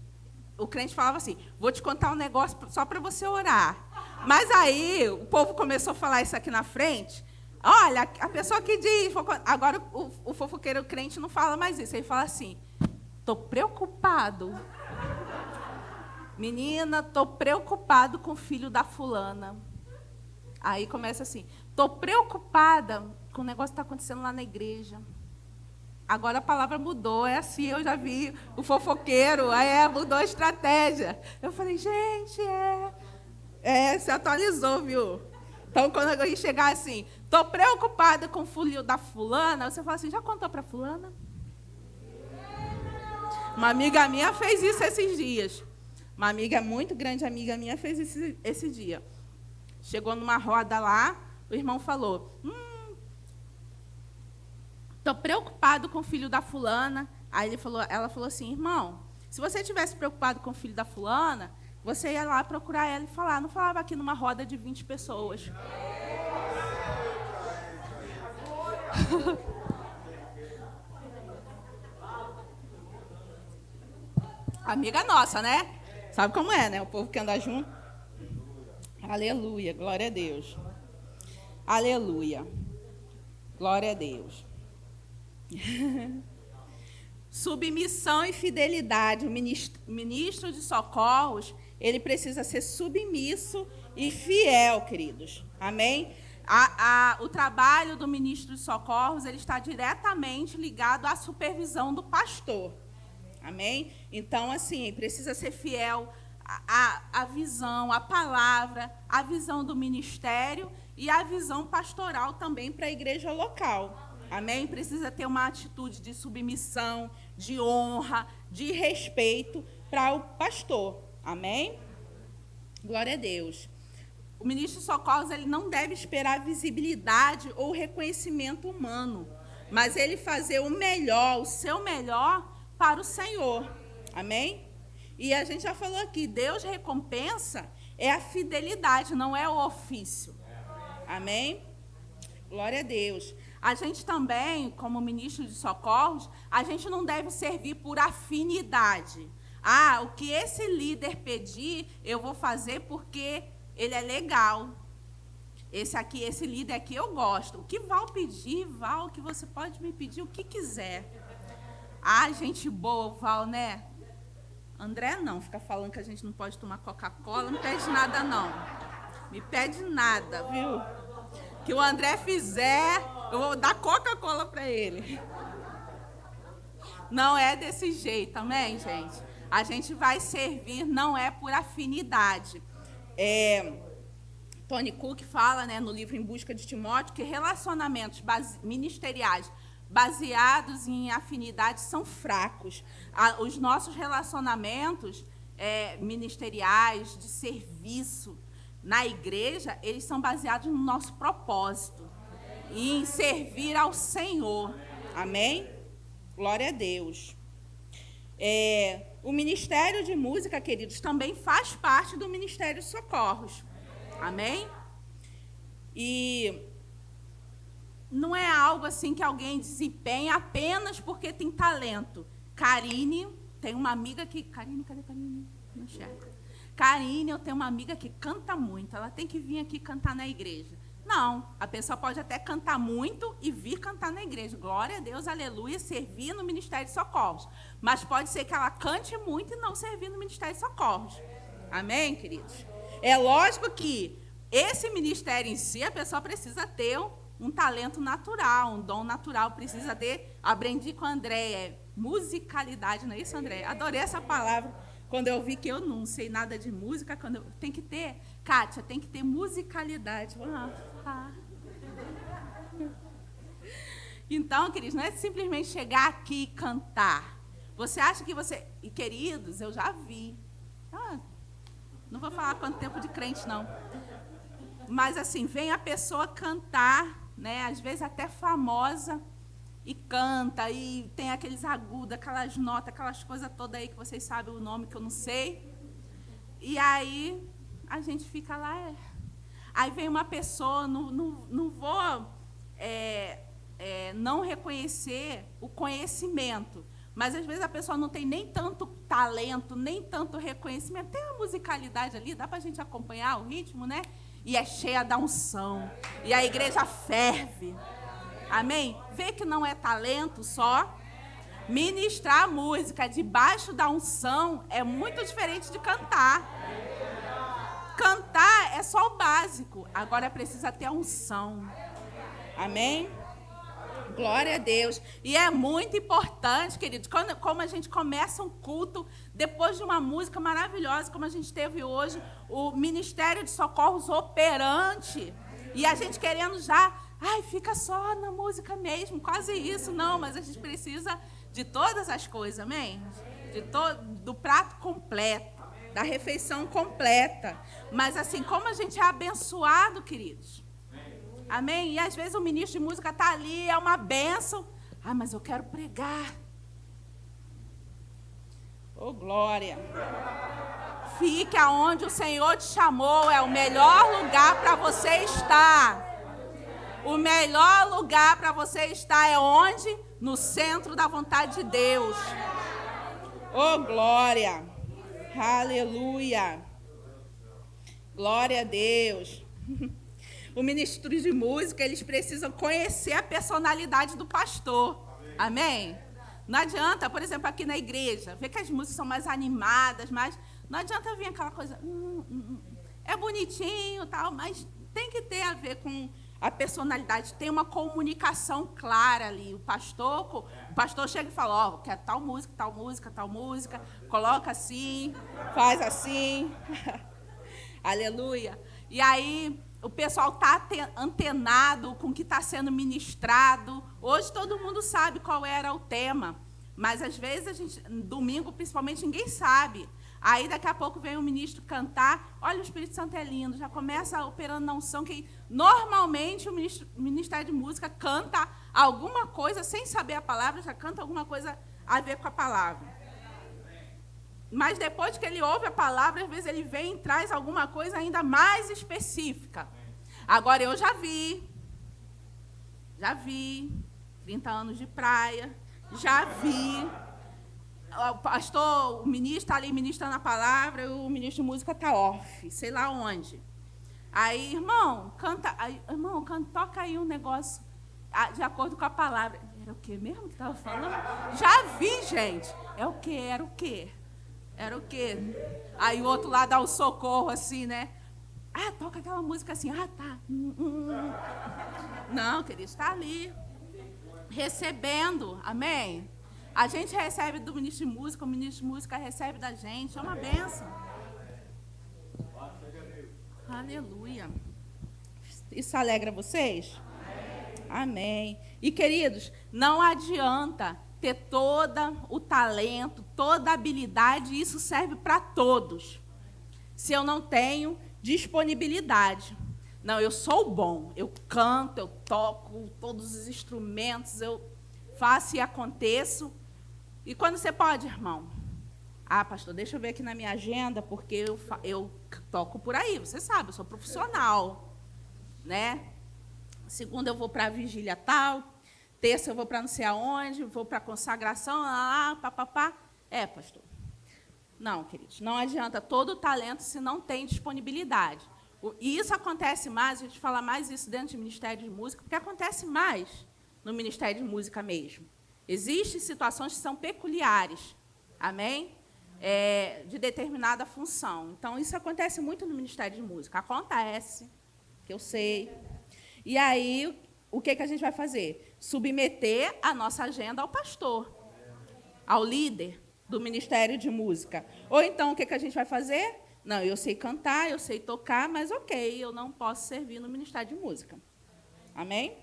o crente falava assim, vou te contar um negócio só para você orar. Mas aí, o povo começou a falar isso aqui na frente. Olha, a pessoa que diz... Agora, o fofoqueiro crente não fala mais isso. Ele fala assim, estou preocupado. Menina, estou preocupado com o filho da fulana. Aí começa assim, estou preocupada com o negócio que está acontecendo lá na igreja. Agora a palavra mudou, é assim, eu já vi o fofoqueiro, mudou a estratégia. Eu falei, gente, se atualizou, viu? Então, quando eu chegar assim, estou preocupada com o filho da fulana, você fala assim, já contou para fulana? Uma amiga minha fez isso esses dias. Uma amiga muito grande, amiga minha, fez isso esse dia. Chegou numa roda lá, o irmão falou, estou preocupado com o filho da fulana. Aí ela falou assim, irmão, se você tivesse preocupado com o filho da fulana, você ia lá procurar ela e falar. Não falava aqui numa roda de 20 pessoas. Amiga nossa, né? Sabe como é, né? O povo que anda junto. Aleluia, glória a Deus. Aleluia. Glória a Deus. Submissão e fidelidade. O ministro de socorros, ele precisa ser submisso e fiel, queridos. Amém? O trabalho do ministro de socorros, ele está diretamente ligado à supervisão do pastor. Amém? Então, assim, precisa ser fiel à visão, à palavra, à visão do ministério e à visão pastoral também para a igreja local. Amém? Precisa ter uma atitude de submissão, de honra, de respeito para o pastor. Amém? Glória a Deus. O ministro de socorros, ele não deve esperar visibilidade ou reconhecimento humano, mas ele fazer o melhor, o seu melhor para o Senhor. Amém? E a gente já falou aqui, Deus recompensa a fidelidade, não é o ofício. Amém? Glória a Deus. A gente também, como ministro de socorros, a gente não deve servir por afinidade. O que esse líder pedir, eu vou fazer porque ele é legal. Esse líder aqui eu gosto. O que Val pedir, Val, que você pode me pedir o que quiser. Gente boa, Val, né? André não, fica falando que a gente não pode tomar Coca-Cola, não pede nada, não. Me pede nada, viu? Que o André fizer, eu vou dar Coca-Cola para ele. Não é desse jeito, amém, gente? A gente vai servir, não é por afinidade. Tony Cook fala, né, no livro Em Busca de Timóteo, que relacionamentos ministeriais baseados em afinidade são fracos. Os nossos relacionamentos ministeriais, de serviço na igreja, eles são baseados no nosso propósito, em servir ao Senhor. Amém? Glória a Deus. O Ministério de Música, queridos, também faz parte do Ministério de Socorros. Amém? E não é algo assim que alguém desempenha apenas porque tem talento. Karine, tem uma amiga que... Karine, cadê Karine? Não enxerga. Karine, eu tenho uma amiga que canta muito. Ela tem que vir aqui cantar na igreja. Não, a pessoa pode até cantar muito e vir cantar na igreja. Glória a Deus, aleluia, servir no Ministério de Socorros. Mas pode ser que ela cante muito e não servir no Ministério de Socorros. Amém, queridos? É lógico que esse ministério em si, a pessoa precisa ter um talento natural, um dom natural, precisa ter. Aprendi com a Andréia, musicalidade, não é isso, Andréia? Adorei essa palavra. Quando eu vi que eu não sei nada de música, tem que ter, Kátia, tem que ter musicalidade. Então, queridos, não é simplesmente chegar aqui e cantar. Você acha que você... E, queridos, eu já vi. Não vou falar quanto tempo de crente, não. Mas, assim, vem a pessoa cantar, né? Às vezes até famosa, e canta, e tem aqueles agudos, aquelas notas, aquelas coisas todas aí que vocês sabem o nome, que eu não sei. E aí, a gente fica lá... Aí vem uma pessoa, não vou não reconhecer o conhecimento, mas, às vezes, a pessoa não tem nem tanto talento, nem tanto reconhecimento. Tem a musicalidade ali, dá para a gente acompanhar o ritmo, né? E é cheia da unção. E a igreja ferve. Amém? Vê que não é talento só. Ministrar música debaixo da unção é muito diferente de cantar. Cantar é só o básico. Agora precisa ter a unção. Amém? Glória a Deus. E é muito importante, queridos, como a gente começa um culto, depois de uma música maravilhosa, como a gente teve hoje, o Ministério de Socorros operante, e a gente querendo já, fica só na música mesmo, quase isso, não, mas a gente precisa de todas as coisas, amém? Do prato completo, da refeição completa. Mas assim, como a gente é abençoado, queridos. Amém? E às vezes o ministro de música está ali, é uma bênção. Mas eu quero pregar. Oh, glória. Fique aonde o Senhor te chamou, é o melhor lugar para você estar. O melhor lugar para você estar é onde? No centro da vontade de Deus. Oh, glória. Aleluia. Glória a Deus. O ministro de música, eles precisam conhecer a personalidade do pastor. Amém? Não adianta, por exemplo, aqui na igreja, ver que as músicas são mais animadas, mas não adianta vir aquela coisa... é bonitinho, tal, mas tem que ter a ver com a personalidade. Tem uma comunicação clara ali. O pastor chega e fala, quer tal música, tal música, tal música, coloca assim, faz assim. Aleluia. E aí... O pessoal está antenado com o que está sendo ministrado. Hoje todo mundo sabe qual era o tema. Mas, às vezes, domingo, principalmente, ninguém sabe. Aí, daqui a pouco, vem o ministro cantar. Olha, o Espírito Santo é lindo. Já começa operando na unção. Que, normalmente, o Ministério de Música canta alguma coisa, sem saber a palavra, já canta alguma coisa a ver com a palavra. Mas depois que ele ouve a palavra, às vezes ele vem e traz alguma coisa ainda mais específica. Agora, eu já vi, 30 anos de praia, já vi, o pastor, o ministro está ali ministrando a palavra, e o ministro de música está off, sei lá onde. Aí, irmão, toca aí um negócio de acordo com a palavra. Era o quê mesmo que estava falando? Já vi, gente. É o quê? Era o quê? Era o quê? Aí o outro lá dá o socorro, assim, né? Toca aquela música assim. Tá. Não, querido, está ali. Recebendo. Amém? A gente recebe do ministro de música, o ministro de música recebe da gente. É uma bênção. Aleluia. Isso alegra vocês? Amém. E, queridos, não adianta ter todo o talento, toda a habilidade, isso serve para todos. Se eu não tenho disponibilidade. Não, eu sou bom, eu canto, eu toco todos os instrumentos, eu faço e aconteço. E quando você pode, irmão? Pastor, deixa eu ver aqui na minha agenda, porque eu toco por aí, você sabe, eu sou profissional, né? segunda eu vou para a vigília tal, terça eu vou para não sei aonde, vou para a consagração, papapá. Pastor. Não, queridos, não adianta todo o talento se não tem disponibilidade. E isso acontece mais, a gente fala mais isso dentro do Ministério de Música, porque acontece mais no Ministério de Música mesmo. Existem situações que são peculiares, amém? De determinada função. Então, isso acontece muito no Ministério de Música. Acontece, que eu sei. E aí, o que a gente vai fazer? Submeter a nossa agenda ao pastor, ao líder do Ministério de Música. Ou então, o que a gente vai fazer? Não, eu sei cantar, eu sei tocar, mas ok, eu não posso servir no Ministério de Música. Amém?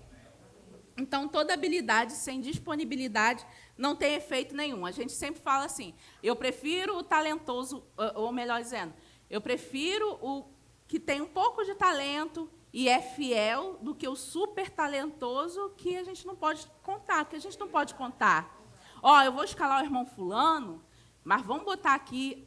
Então, toda habilidade sem disponibilidade não tem efeito nenhum. A gente sempre fala assim, eu prefiro o talentoso, ou melhor dizendo, eu prefiro o que tem um pouco de talento e é fiel do que o super talentoso que a gente não pode contar, porque a gente não pode contar. Eu vou escalar o irmão fulano, mas vamos botar aqui...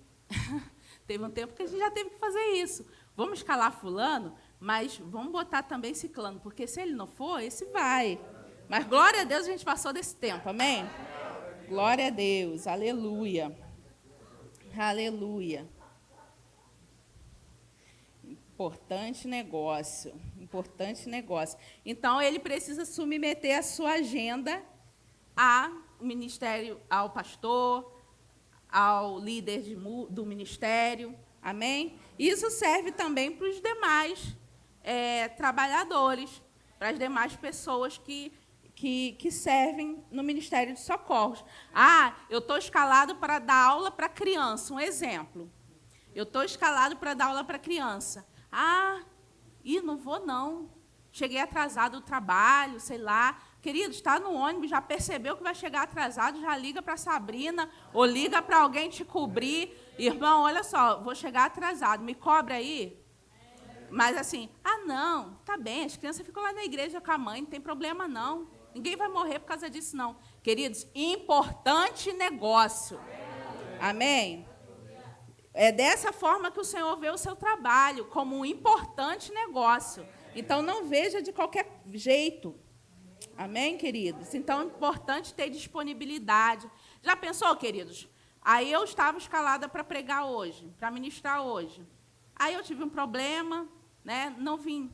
Teve um tempo que a gente já teve que fazer isso. Vamos escalar fulano, mas vamos botar também ciclano, porque se ele não for, esse vai. Mas, glória a Deus, a gente passou desse tempo, amém? Glória a Deus, aleluia. Aleluia. Importante negócio, importante negócio. Então, ele precisa submeter a sua agenda ao ministério, ao pastor, ao líder do ministério, amém? Isso serve também para os demais trabalhadores, para as demais pessoas que servem no Ministério de Socorros. Eu estou escalado para dar aula para criança, um exemplo. Eu estou escalado para dar aula para criança. Não vou não. Cheguei atrasado do trabalho, sei lá. Querido, está no ônibus, já percebeu que vai chegar atrasado, já liga para a Sabrina, ou liga para alguém te cobrir. Irmão, olha só, vou chegar atrasado, me cobra aí. Mas assim, não, tá bem, as crianças ficam lá na igreja com a mãe, não tem problema não. Ninguém vai morrer por causa disso, não. Queridos, importante negócio. Amém? É dessa forma que o Senhor vê o seu trabalho, como um importante negócio. Então, não veja de qualquer jeito. Amém, queridos? Então, é importante ter disponibilidade. Já pensou, queridos? Aí eu estava escalada para pregar hoje, para ministrar hoje. Aí eu tive um problema, né? Não vim.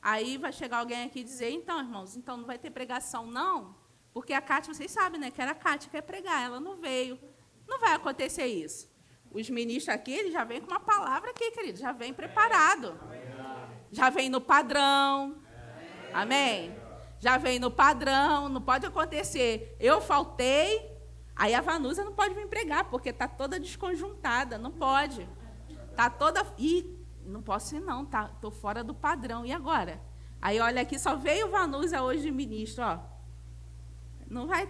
Aí vai chegar alguém aqui e dizer, então, irmãos, então não vai ter pregação, não? Porque a Cátia, vocês sabem, né? Que era a Cátia que ia pregar, ela não veio. Não vai acontecer isso. Os ministros aqui, eles já vêm com uma palavra aqui, queridos, já vem preparado. Já vem no padrão. Amém? Já vem no padrão, não pode acontecer. Eu faltei, aí a Vanusa não pode vir pregar, porque está toda desconjuntada, não pode. Está toda... não posso ir não, estou fora do padrão. E agora? Aí, olha aqui, só veio Vanusa hoje de ministro, ó. Não vai...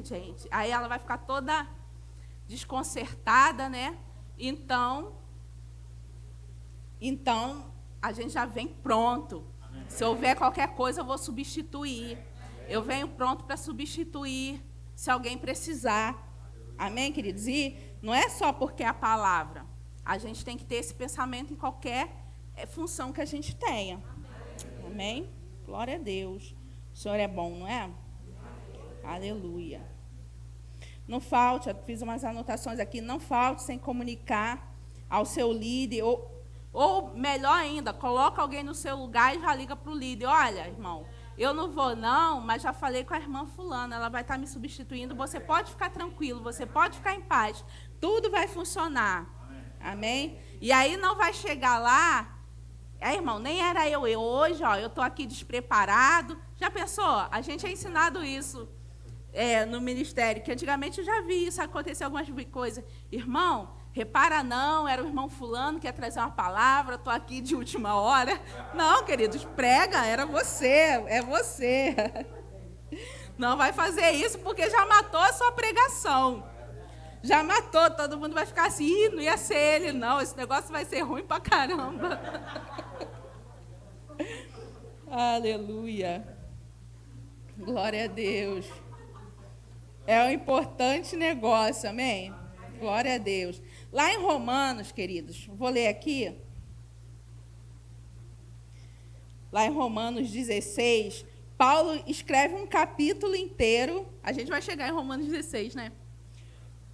gente, aí ela vai ficar toda desconcertada, né? Então, a gente já vem pronto. Se houver qualquer coisa, eu vou substituir. Eu venho pronto para substituir, se alguém precisar. Amém, queridos? E não é só porque é a palavra. A gente tem que ter esse pensamento em qualquer função que a gente tenha. Amém? Glória a Deus. O Senhor é bom, não é? Aleluia. Não falte, eu fiz umas anotações aqui, não falte sem comunicar ao seu líder, ou melhor ainda, coloca alguém no seu lugar e já liga para o líder. Olha, irmão, eu não vou não, mas já falei com a irmã fulana, ela vai estar me substituindo, você pode ficar tranquilo, você pode ficar em paz, tudo vai funcionar. Amém? E aí não vai chegar lá, irmão, nem era eu hoje, ó, eu estou aqui despreparado. Já pensou? A gente é ensinado isso no ministério, que antigamente eu já vi isso acontecer algumas coisas. Irmão, repara não, era o irmão fulano que ia trazer uma palavra, estou aqui de última hora. Não, queridos, prega, era você, é você. Não vai fazer isso porque já matou a sua pregação. Já matou, todo mundo vai ficar assim, não ia ser ele, não, esse negócio vai ser ruim pra caramba. Aleluia. Glória a Deus. É um importante negócio, amém? Glória a Deus. Lá em Romanos, queridos, vou ler aqui. lá em Romanos 16, Paulo escreve um capítulo inteiro. A gente vai chegar em Romanos 16, né?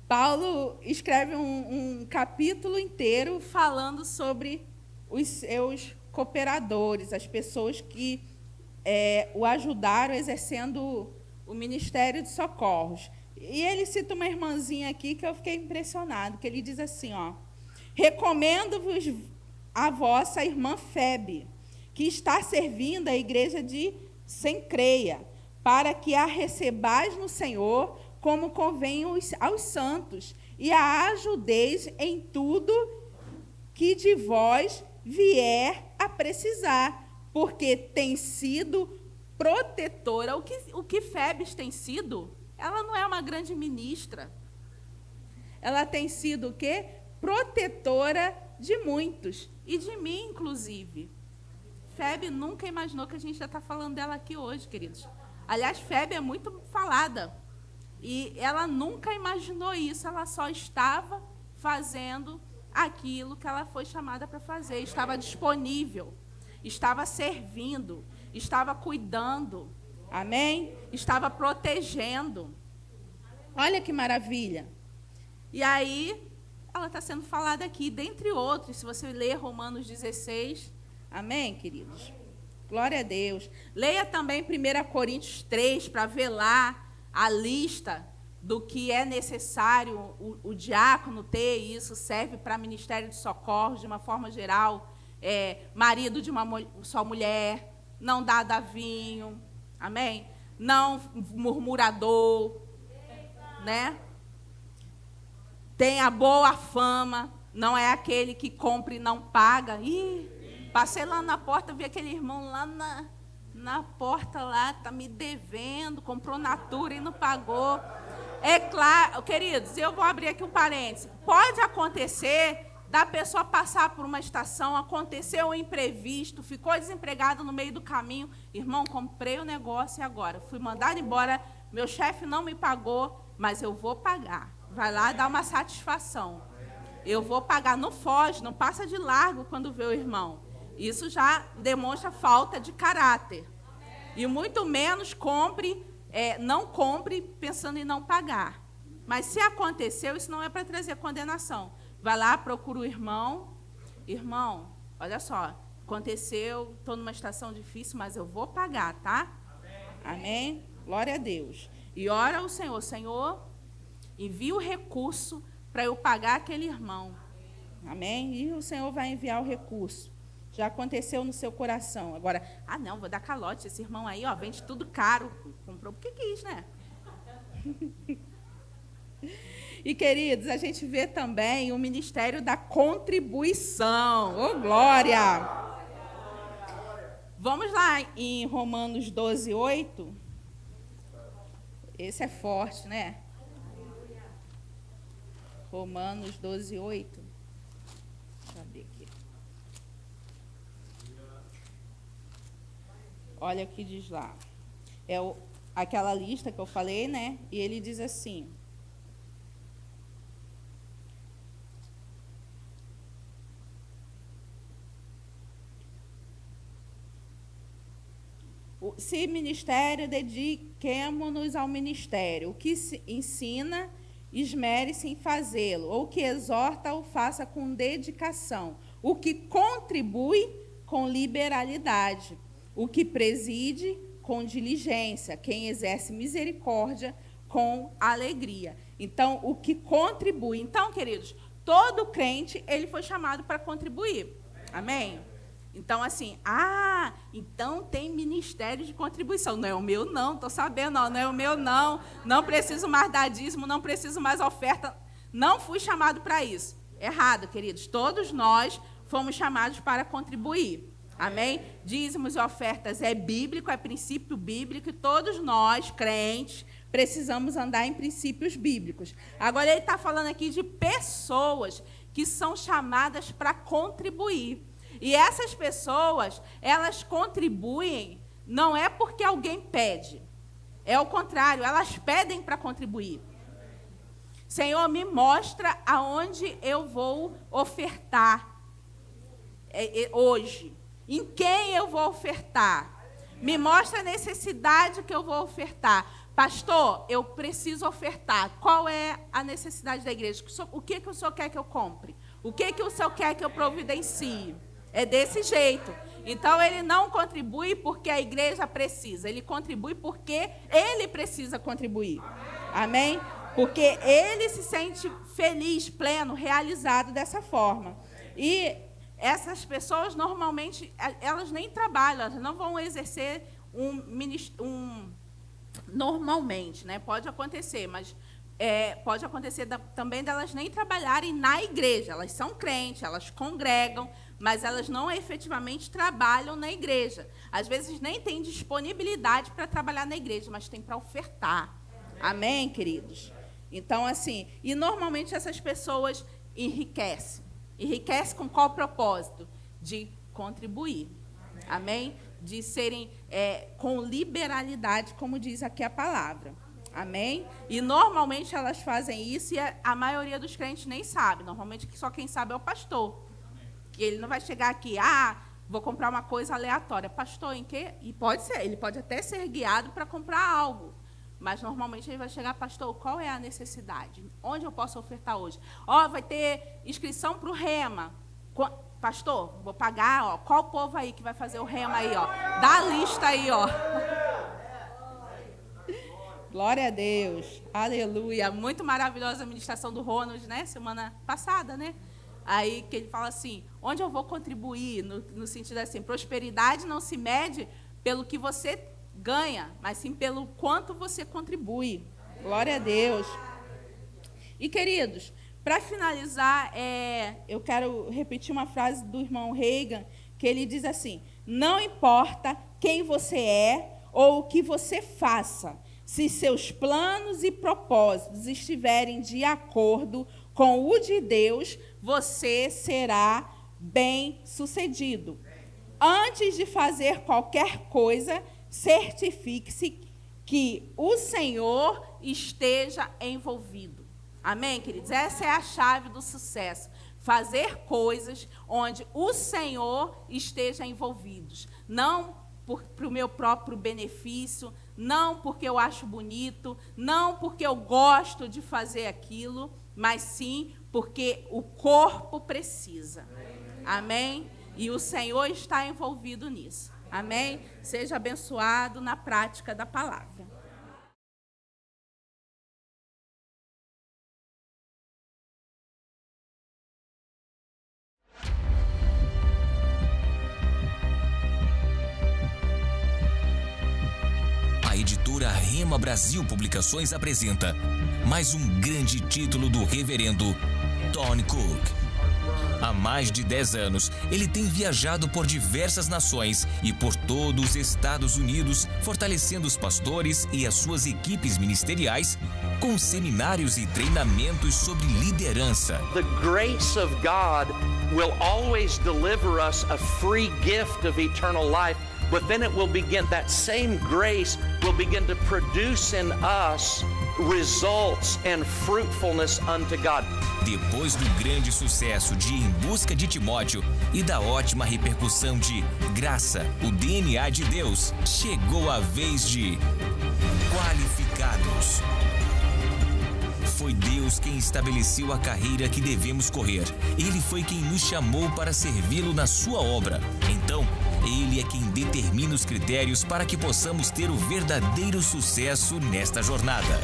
Paulo escreve um capítulo inteiro falando sobre os seus cooperadores, as pessoas que o ajudaram exercendo o ministério de socorros. E ele cita uma irmãzinha aqui que eu fiquei impressionado, que ele diz assim, ó: recomendo-vos a vossa irmã Febe, que está servindo a igreja de Cencreia, para que a recebais no Senhor, como convém aos santos, e a ajudeis em tudo que de vós vier a precisar, porque tem sido protetora. O que Febes tem sido? Ela não é uma grande ministra. Ela tem sido o quê? Protetora de muitos, e de mim, inclusive. Febe nunca imaginou que a gente já está falando dela aqui hoje, queridos. Aliás, Febe é muito falada. E ela nunca imaginou isso, ela só estava fazendo aquilo que ela foi chamada para fazer. Estava disponível, estava servindo, estava cuidando, amém? Estava protegendo. Olha que maravilha. E aí, ela está sendo falada aqui, dentre outros, se você ler Romanos 16, amém, queridos? Glória a Deus. Leia também 1 Coríntios 3, para ver lá a lista do que é necessário o diácono ter. Isso serve para ministério de socorros, de uma forma geral. Marido de uma só mulher, não dá vinho, amém? Não murmurador, né? Tem a boa fama, não é aquele que compra e não paga. Passei lá na porta, vi aquele irmão lá na porta lá, está me devendo, comprou Natura e não pagou. É claro, queridos, eu vou abrir aqui um parênteses. Pode acontecer da pessoa passar por uma estação, aconteceu um imprevisto, ficou desempregado no meio do caminho. Irmão, comprei o negócio e agora? Fui mandado embora, meu chefe não me pagou, mas eu vou pagar. Vai lá dar uma satisfação. Eu vou pagar, não foge, não passa de largo quando vê o irmão. Isso já demonstra falta de caráter. E muito menos não compre pensando em não pagar. Mas se aconteceu, isso não é para trazer condenação. Vai lá, procura o irmão. Irmão, olha só, aconteceu, estou numa estação difícil, mas eu vou pagar, tá? Amém? Glória a Deus. E ora ao Senhor, Senhor, envia o recurso para eu pagar aquele irmão. Amém? E o Senhor vai enviar o recurso. Já aconteceu no seu coração. Agora, não, vou dar calote. Esse irmão aí, ó, vende tudo caro. Comprou porque quis, né? E, queridos, a gente vê também o ministério da contribuição. Ô, glória! Vamos lá em Romanos 12, 8. Esse é forte, né? Romanos 12, 8. Cadê aqui? Olha o que diz lá. Aquela lista que eu falei, né? E ele diz assim: se ministério, dediquemo-nos ao ministério. O que se ensina, esmere-se em fazê-lo. Ou que exorta, o faça com dedicação. O que contribui, com liberalidade. O que preside, com diligência. Quem exerce misericórdia, com alegria. Então, o que contribui. Então, queridos, todo crente, ele foi chamado para contribuir. Amém? Então, assim, então tem ministério de contribuição. Não é o meu, não, estou sabendo, não é o meu, não. Não preciso mais dar dízimo, não preciso mais oferta. Não fui chamado para isso. Errado, queridos. Todos nós fomos chamados para contribuir. Amém? Dízimos e ofertas é bíblico, é princípio bíblico, e todos nós, crentes, precisamos andar em princípios bíblicos. Agora, ele está falando aqui de pessoas que são chamadas para contribuir. E essas pessoas, elas contribuem, não é porque alguém pede. É o contrário, elas pedem para contribuir. Senhor, me mostra aonde eu vou ofertar hoje. Em quem eu vou ofertar? Me mostra a necessidade que eu vou ofertar. Pastor, eu preciso ofertar. Qual é a necessidade da igreja? O que o senhor quer que eu compre? O que o senhor quer que eu providencie? É desse jeito. Então, ele não contribui porque a igreja precisa. Ele contribui porque ele precisa contribuir. Amém? Porque ele se sente feliz, pleno, realizado dessa forma. E essas pessoas, normalmente, elas nem trabalham, elas não vão exercer normalmente, né? Pode acontecer, mas pode acontecer também delas nem trabalharem na igreja. Elas são crentes, elas congregam, mas elas não efetivamente trabalham na igreja. Às vezes nem têm disponibilidade para trabalhar na igreja, mas tem para ofertar. Amém, queridos? Então, assim, e normalmente essas pessoas enriquecem. Enriquece com qual propósito? De contribuir. Amém? De serem com liberalidade, como diz aqui a palavra. Amém? E normalmente elas fazem isso e a maioria dos crentes nem sabe. Normalmente só quem sabe é o pastor. Que ele não vai chegar aqui, vou comprar uma coisa aleatória. Pastor, em quê? E pode ser, ele pode até ser guiado para comprar algo. Mas, normalmente, ele vai chegar, pastor, qual é a necessidade? Onde eu posso ofertar hoje? Vai ter inscrição para o Rema. Pastor, vou pagar, qual povo aí que vai fazer o Rema aí, Dá a lista aí, Glória a Deus. Aleluia. Muito maravilhosa a ministração do Ronald, né? Semana passada, né? Aí que ele fala assim, onde eu vou contribuir? No sentido assim, prosperidade não se mede pelo que você ganha, mas sim pelo quanto você contribui. Glória a Deus. E, queridos, para finalizar, eu quero repetir uma frase do irmão Reagan, que ele diz assim, não importa quem você é ou o que você faça, se seus planos e propósitos estiverem de acordo com o de Deus, você será bem-sucedido. Antes de fazer qualquer coisa, certifique-se que o Senhor esteja envolvido. Amém, queridos? Essa é a chave do sucesso. Fazer coisas onde o Senhor esteja envolvido. Não para o meu próprio benefício, não porque eu acho bonito, não porque eu gosto de fazer aquilo, mas sim porque o corpo precisa. Amém? E o Senhor está envolvido nisso. Amém? Seja abençoado na prática da palavra. A editora Rema Brasil Publicações apresenta mais um grande título do reverendo Tony Cook. Há mais de 10 anos, ele tem viajado por diversas nações e por todos os Estados Unidos, fortalecendo os pastores e as suas equipes ministeriais com seminários e treinamentos sobre liderança. The grace of God will always deliver us a free gift of eternal life, but then it will begin, that same grace will begin to produce in us results and fruitfulness unto God. Depois do grande sucesso de Em Busca de Timóteo e da ótima repercussão de Graça, o DNA de Deus, chegou a vez de Qualificados. Foi Deus quem estabeleceu a carreira que devemos correr. Ele foi quem nos chamou para servi-lo na sua obra. Então, Ele é quem determina os critérios para que possamos ter o verdadeiro sucesso nesta jornada.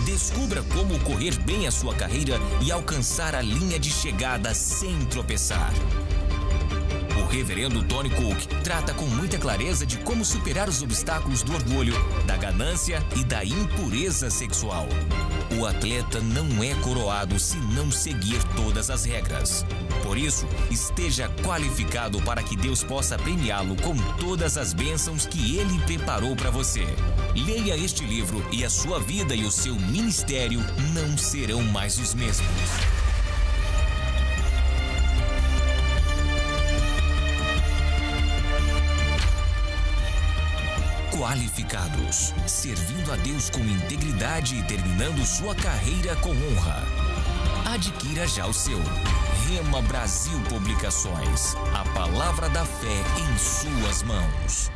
Descubra como correr bem a sua carreira e alcançar a linha de chegada sem tropeçar. O reverendo Tony Cook trata com muita clareza de como superar os obstáculos do orgulho, da ganância e da impureza sexual. O atleta não é coroado se não seguir todas as regras. Por isso, esteja qualificado para que Deus possa premiá-lo com todas as bênçãos que Ele preparou para você. Leia este livro e a sua vida e o seu ministério não serão mais os mesmos. Qualificados, servindo a Deus com integridade e terminando sua carreira com honra. Adquira já o seu. Rema Brasil Publicações. A palavra da fé em suas mãos.